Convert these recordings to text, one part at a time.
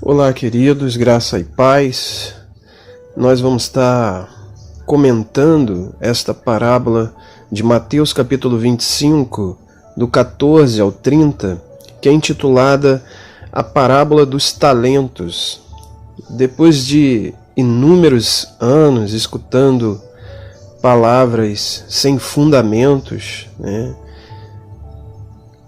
Olá, queridos, graça e paz. Nós vamos estar comentando esta parábola de Mateus capítulo 25, do 14 ao 30, que é intitulada A Parábola dos Talentos. Depois de inúmeros anos escutando palavras sem fundamentos,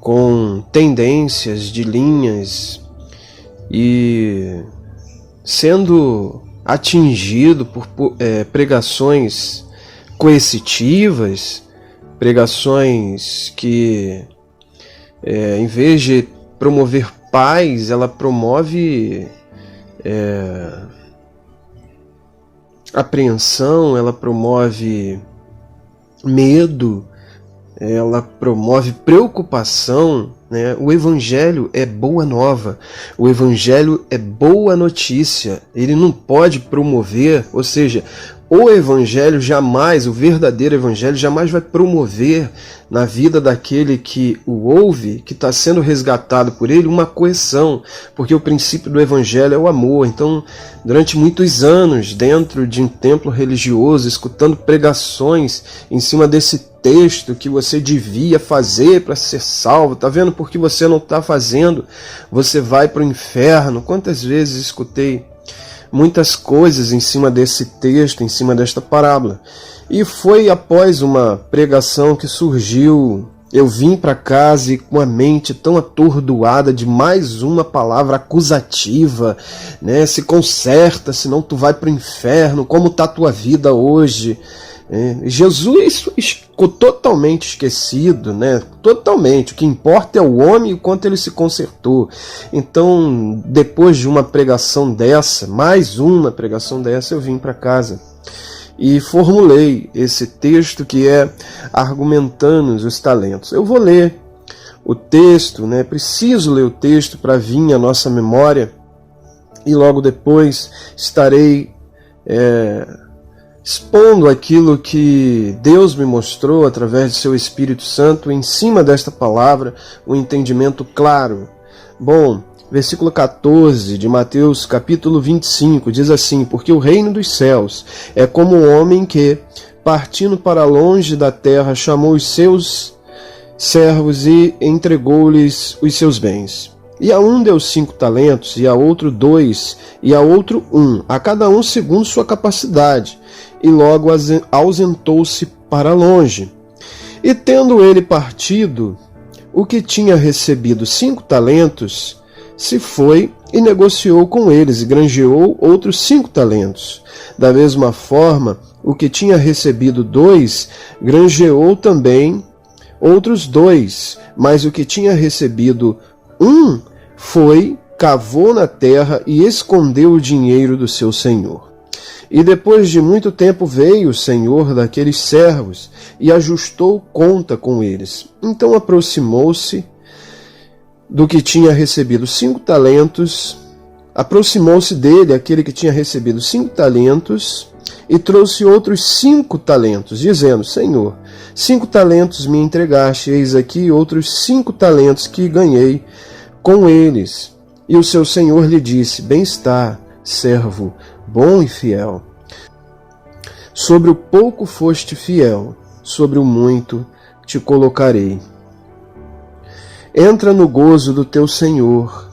com tendências de linhas, e sendo atingido por pregações coercitivas, pregações que, em vez de promover paz, ela promove apreensão, ela promove medo, ela promove preocupação. O Evangelho é boa nova, o Evangelho é boa notícia, ele não pode promover, ou seja, o Evangelho jamais, o verdadeiro Evangelho jamais vai promover na vida daquele que o ouve, que está sendo resgatado por ele, uma coerção, porque o princípio do Evangelho é o amor. Então, durante muitos anos, dentro de um templo religioso, escutando pregações em cima desse texto que você devia fazer para ser salvo, tá vendo? Porque você não está fazendo, você vai para o inferno. Quantas vezes escutei muitas coisas em cima desse texto, em cima desta parábola. E foi após uma pregação que surgiu, eu vim para casa e com a mente tão atordoada de mais uma palavra acusativa, se conserta, senão tu vai para o inferno, como está a tua vida hoje? Jesus ficou totalmente esquecido, totalmente. O que importa é o homem e o quanto ele se consertou. Então, depois de uma pregação dessa, mais uma pregação dessa, eu vim para casa e formulei esse texto que é argumentando os talentos. Eu vou ler o texto, preciso ler o texto para vir à nossa memória, e logo depois estarei expondo aquilo que Deus me mostrou através de seu Espírito Santo em cima desta palavra, um entendimento claro. Bom, versículo 14 de Mateus capítulo 25 diz assim: porque o reino dos céus é como um homem que, partindo para longe da terra, chamou os seus servos e entregou-lhes os seus bens. E a um deu 5 talentos, e a outro 2, e a outro 1, a cada um segundo sua capacidade. E logo ausentou-se para longe. E tendo ele partido, o que tinha recebido 5 talentos, se foi e negociou com eles, e granjeou outros 5 talentos. Da mesma forma, o que tinha recebido 2, granjeou também outros 2, mas o que tinha recebido 1, foi, cavou na terra e escondeu o dinheiro do seu senhor. E depois de muito tempo veio o senhor daqueles servos e ajustou conta com eles. Então aproximou-se do que tinha recebido 5 talentos, aproximou-se dele aquele que tinha recebido 5 talentos e trouxe outros 5 talentos, dizendo: Senhor, 5 talentos me entregaste, eis aqui outros 5 talentos que ganhei com eles. E o seu senhor lhe disse: bem está, servo bom e fiel. Sobre o pouco foste fiel, sobre o muito te colocarei. Entra no gozo do teu senhor.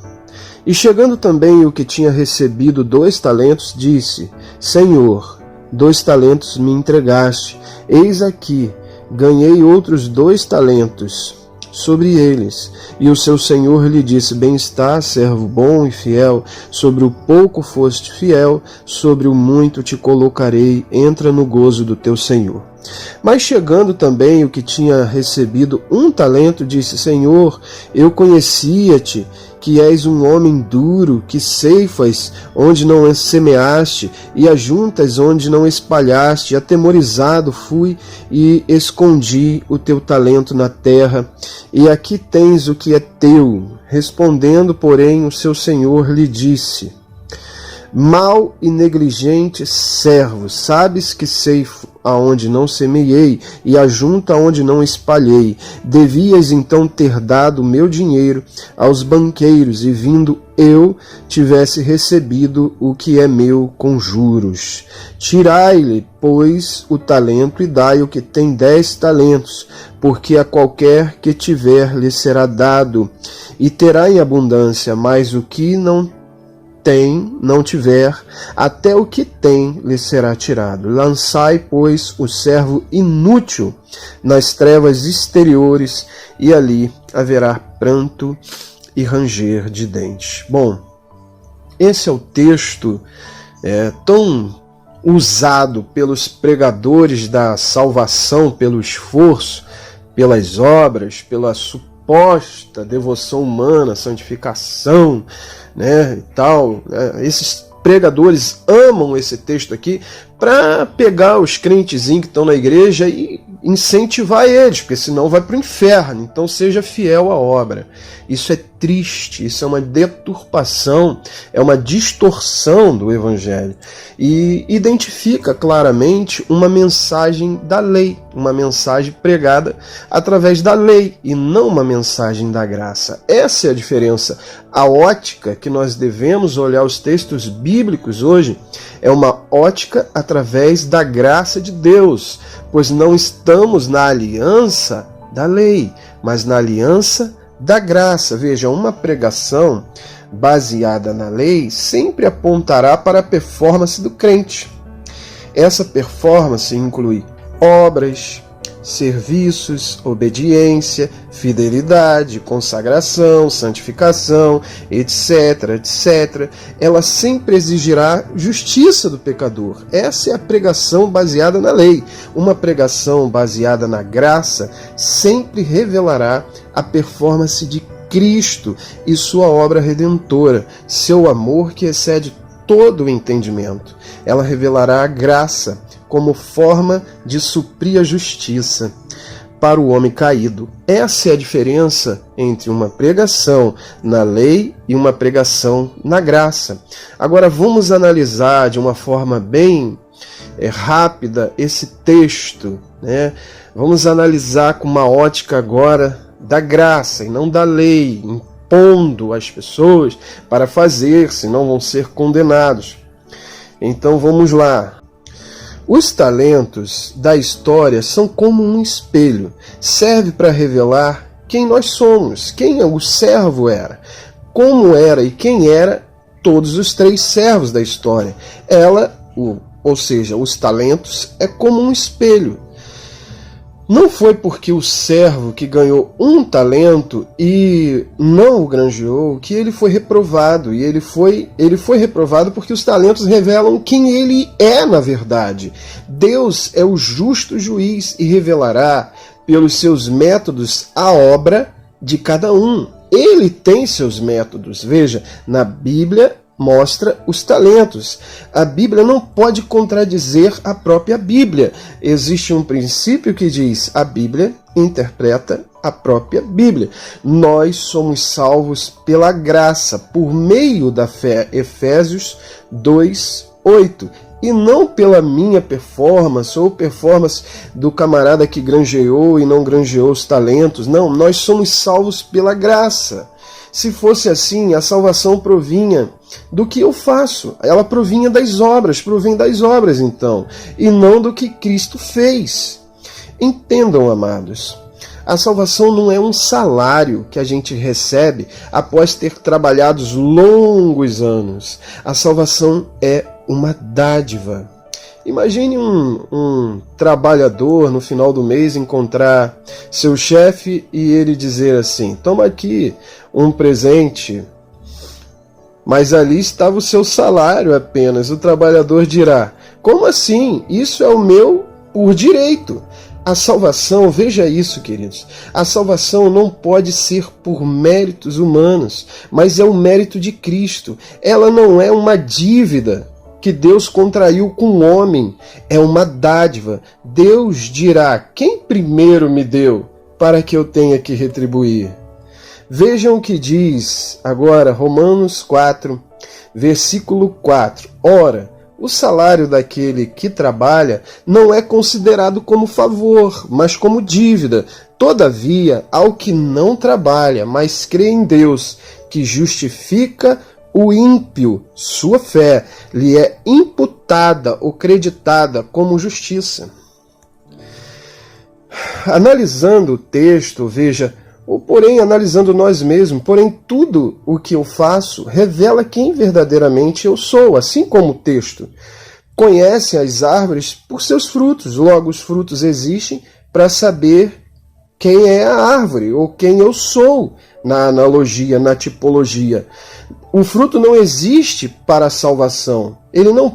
E chegando também o que tinha recebido 2 talentos, disse: Senhor, 2 talentos me entregaste, eis aqui, ganhei outros 2 talentos sobre eles. E o seu senhor lhe disse: bem está, servo bom e fiel, sobre o pouco foste fiel, sobre o muito te colocarei, entra no gozo do teu senhor. Mas chegando também o que tinha recebido 1 talento, disse: Senhor, eu conhecia-te, que és um homem duro, que ceifas onde não semeaste, e ajuntas onde não espalhaste. Atemorizado fui e escondi o teu talento na terra, e aqui tens o que é teu. Respondendo, porém, o seu senhor lhe disse: Mau e negligente servo, sabes que ceifo aonde não semeei e ajunto aonde não espalhei. Devias então ter dado meu dinheiro aos banqueiros, e vindo eu tivesse recebido o que é meu com juros. Tirai-lhe, pois, o talento e dai o que tem 10 talentos, porque a qualquer que tiver lhe será dado, e terá em abundância, mas o que não tiver, até o que tem lhe será tirado. Lançai, pois, o servo inútil nas trevas exteriores, e ali haverá pranto e ranger de dentes. Bom, esse é o texto tão usado pelos pregadores da salvação, pelo esforço, pelas obras, pela suposta devoção humana, santificação, né, e tal. Esses pregadores amam esse texto aqui para pegar os crentezinhos que estão na igreja e incentivar eles, porque senão vai para o inferno. Então seja fiel à obra. Isso é triste, isso é uma deturpação, é uma distorção do Evangelho. E identifica claramente uma mensagem da lei, uma mensagem pregada através da lei e não uma mensagem da graça. Essa é a diferença. A ótica que nós devemos olhar os textos bíblicos hoje é uma ótica através da graça de Deus, pois não estamos na aliança da lei, mas na aliança da graça. Veja, uma pregação baseada na lei sempre apontará para a performance do crente. Essa performance inclui obras, serviços, obediência, fidelidade, consagração, santificação, etc, etc. Ela sempre exigirá justiça do pecador. Essa é a pregação baseada na lei. Uma pregação baseada na graça sempre revelará a performance de Cristo e sua obra redentora, seu amor que excede todo o entendimento. Ela revelará a graça como forma de suprir a justiça para o homem caído. Essa é a diferença entre uma pregação na lei e uma pregação na graça. Agora vamos analisar de uma forma bem rápida esse texto, né? Vamos analisar com uma ótica agora da graça e não da lei, impondo às pessoas para fazer, senão vão ser condenados. Então vamos lá. Os talentos da história são como um espelho. Serve para revelar quem nós somos, quem o servo era, como era e quem era todos os 3 servos da história. Ou seja, os talentos é como um espelho. Não foi porque o servo que ganhou 1 talento e não o granjeou que ele foi reprovado. E ele foi reprovado porque os talentos revelam quem ele é na verdade. Deus é o justo juiz e revelará pelos seus métodos a obra de cada um. Ele tem seus métodos. Veja, na Bíblia mostra os talentos. A Bíblia não pode contradizer a própria Bíblia. Existe um princípio que diz: a Bíblia interpreta a própria Bíblia. Nós somos salvos pela graça, por meio da fé. Efésios 2:8. E não pela minha performance ou performance do camarada que granjeou e não granjeou os talentos. Não, nós somos salvos pela graça. Se fosse assim, a salvação provinha do que eu faço. Ela provinha das obras, provém das obras então, e não do que Cristo fez. Entendam, amados, a salvação não é um salário que a gente recebe após ter trabalhado longos anos. A salvação é uma dádiva. Imagine um trabalhador no final do mês encontrar seu chefe e ele dizer assim: toma aqui um presente, mas ali estava o seu salário apenas. O trabalhador dirá: como assim? Isso é o meu por direito. A salvação, veja isso, queridos, a salvação não pode ser por méritos humanos, mas é o mérito de Cristo. Ela não é uma dívida que Deus contraiu com o homem, é uma dádiva. Deus dirá: quem primeiro me deu para que eu tenha que retribuir? Vejam o que diz agora Romanos 4, Versículo 4. Ora, o salário daquele que trabalha não é considerado como favor, mas como dívida. Todavia, ao que não trabalha, mas crê em Deus, que justifica o ímpio, sua fé lhe é imputada ou creditada como justiça. Analisando o texto, veja, ou porém analisando nós mesmos, porém tudo o que eu faço revela quem verdadeiramente eu sou, assim como o texto. Conhece as árvores por seus frutos, logo os frutos existem para saber quem é a árvore, ou quem eu sou, na analogia, na tipologia. O fruto não existe para a salvação. Eu não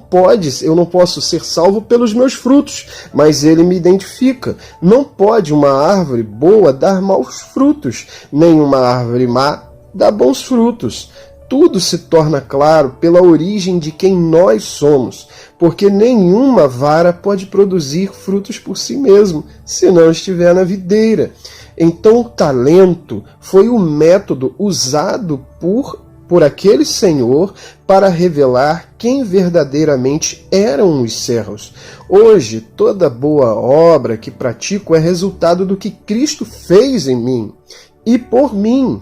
posso ser salvo pelos meus frutos, mas ele me identifica. Não pode uma árvore boa dar maus frutos, nem uma árvore má dar bons frutos. Tudo se torna claro pela origem de quem nós somos, porque nenhuma vara pode produzir frutos por si mesmo, se não estiver na videira. Então o talento foi o método usado por aquele Senhor para revelar quem verdadeiramente eram os servos. Hoje, toda boa obra que pratico é resultado do que Cristo fez em mim e por mim.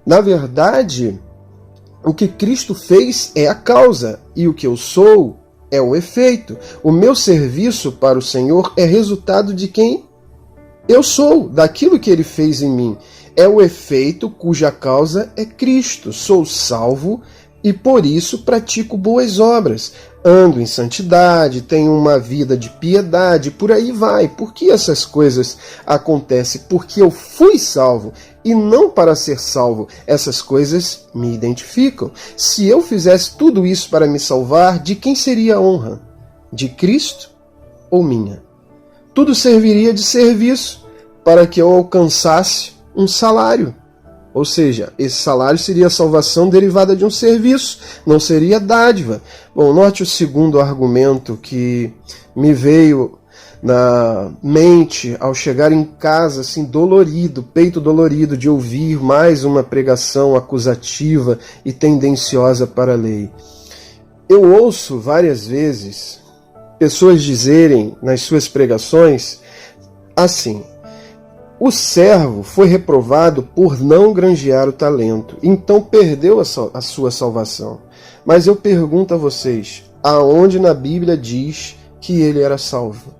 Na verdade, o que Cristo fez é a causa, e o que eu sou é o efeito. O meu serviço para o Senhor é resultado de quem eu sou, daquilo que Ele fez em mim. É o efeito cuja causa é Cristo. Sou salvo e por isso pratico boas obras. Ando em santidade, tenho uma vida de piedade, por aí vai. Por que essas coisas acontecem? Porque eu fui salvo e não para ser salvo. Essas coisas me identificam. Se eu fizesse tudo isso para me salvar, de quem seria a honra? De Cristo ou minha? Tudo serviria de serviço para que eu alcançasse um salário. Ou seja, esse salário seria a salvação derivada de um serviço, não seria dádiva. Bom, note o segundo argumento que me veio na mente ao chegar em casa, assim, dolorido, peito dolorido de ouvir mais uma pregação acusativa e tendenciosa para a lei. Eu ouço várias vezes pessoas dizerem nas suas pregações assim: o servo foi reprovado por não granjear o talento, então perdeu a sua salvação. Mas eu pergunto a vocês, aonde na Bíblia diz que ele era salvo?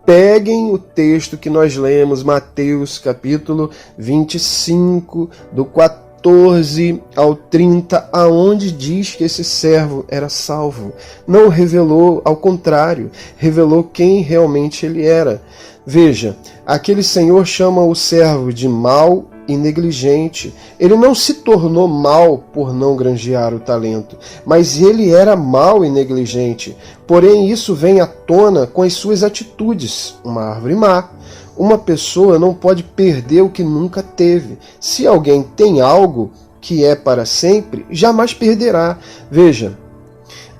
Peguem o texto que nós lemos, Mateus capítulo 25, do 14 ao 30, aonde diz que esse servo era salvo. Não revelou, ao contrário, revelou quem realmente ele era. Veja, aquele senhor chama o servo de mau e negligente. Ele não se tornou mau por não granjear o talento, mas ele era mau e negligente. Porém, isso vem à tona com as suas atitudes. Uma árvore má. Uma pessoa não pode perder o que nunca teve. Se alguém tem algo que é para sempre, jamais perderá. Veja,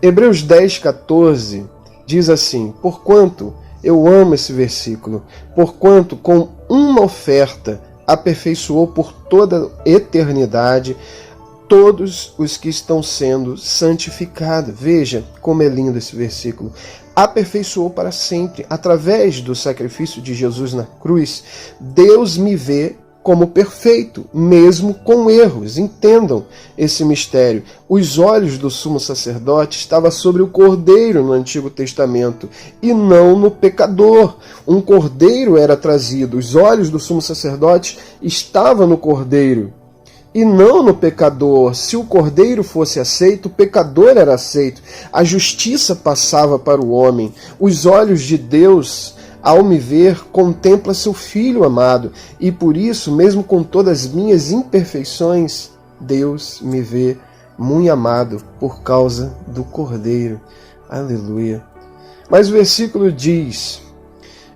Hebreus 10:14 diz assim: porquanto, eu amo esse versículo, porquanto com uma oferta aperfeiçoou por toda eternidade todos os que estão sendo santificados. Veja como é lindo esse versículo. Aperfeiçoou para sempre. Através do sacrifício de Jesus na cruz, Deus me vê como perfeito, mesmo com erros. Entendam esse mistério. Os olhos do sumo sacerdote estavam sobre o cordeiro no Antigo Testamento e não no pecador. Um cordeiro era trazido. Os olhos do sumo sacerdote estavam no cordeiro e não no pecador. Se o cordeiro fosse aceito, o pecador era aceito. A justiça passava para o homem. Os olhos de Deus, ao me ver, contempla seu Filho amado, e por isso, mesmo com todas as minhas imperfeições, Deus me vê muito amado por causa do Cordeiro. Aleluia. Mas o versículo diz: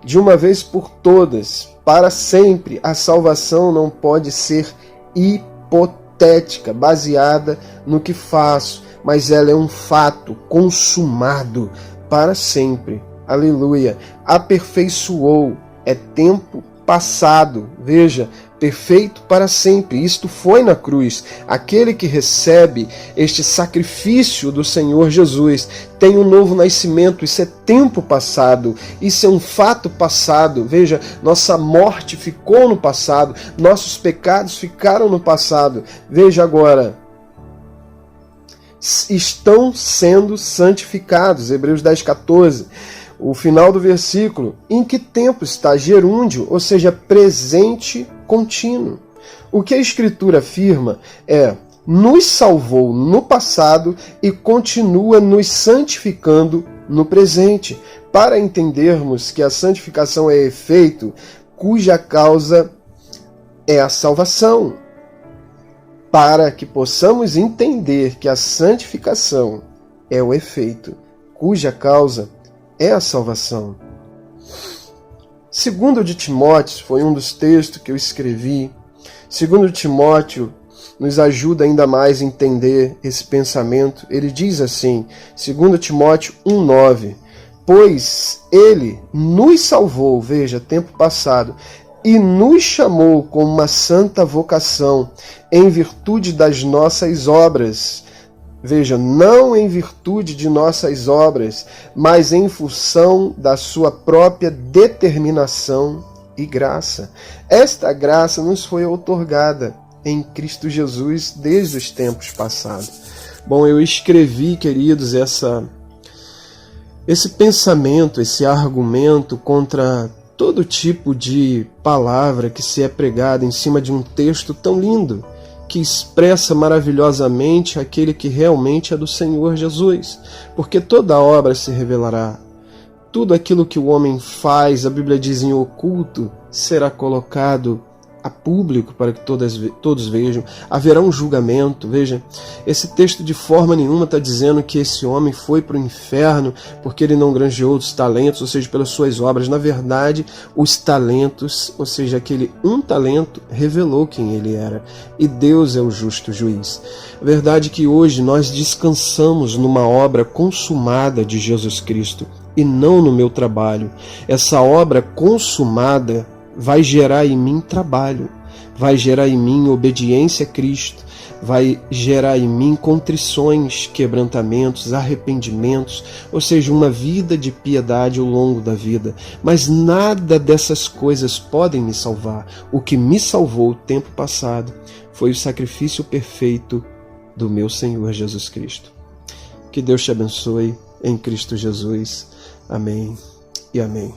de uma vez por todas, para sempre, a salvação não pode ser hipotética, baseada no que faço, mas ela é um fato consumado para sempre. Aleluia. Aperfeiçoou é tempo passado. Veja, perfeito para sempre. Isto foi na cruz. Aquele que recebe este sacrifício do Senhor Jesus tem um novo nascimento. Isso é tempo passado, isso é um fato passado. Veja, nossa morte ficou no passado, nossos pecados ficaram no passado. Veja agora, estão sendo santificados. Hebreus 10:14. O final do versículo: em que tempo está? Gerúndio, ou seja, presente contínuo. O que a Escritura afirma é: nos salvou no passado e continua nos santificando no presente, para entendermos que a santificação é efeito cuja causa é a salvação. Para que possamos entender que a santificação é o efeito cuja causa é a salvação. 2 de Timóteo foi um dos textos que eu escrevi. 2 Timóteo nos ajuda ainda mais a entender esse pensamento. Ele diz assim, 2 Timóteo 1:9, pois ele nos salvou, veja, tempo passado, e nos chamou com uma santa vocação, em virtude das nossas obras. Veja, não em virtude de nossas obras, mas em função da sua própria determinação e graça. Esta graça nos foi outorgada em Cristo Jesus desde os tempos passados. Bom, eu escrevi, queridos, esse pensamento, esse argumento contra todo tipo de palavra que se é pregada em cima de um texto tão lindo, que expressa maravilhosamente aquele que realmente é do Senhor Jesus. Porque toda obra se revelará. Tudo aquilo que o homem faz, a Bíblia diz em oculto, será colocado a público para que todos vejam. Haverá um julgamento. Veja, esse texto de forma nenhuma está dizendo que esse homem foi para o inferno porque ele não granjeou os talentos, ou seja, pelas suas obras. Na verdade, os talentos, ou seja, aquele um talento, revelou quem ele era. E Deus é o justo juiz. A verdade é que hoje nós descansamos numa obra consumada de Jesus Cristo e não no meu trabalho. Essa obra consumada vai gerar em mim trabalho, vai gerar em mim obediência a Cristo, vai gerar em mim contrições, quebrantamentos, arrependimentos, ou seja, uma vida de piedade ao longo da vida. Mas nada dessas coisas podem me salvar. O que me salvou o tempo passado foi o sacrifício perfeito do meu Senhor Jesus Cristo. Que Deus te abençoe em Cristo Jesus. Amém e amém.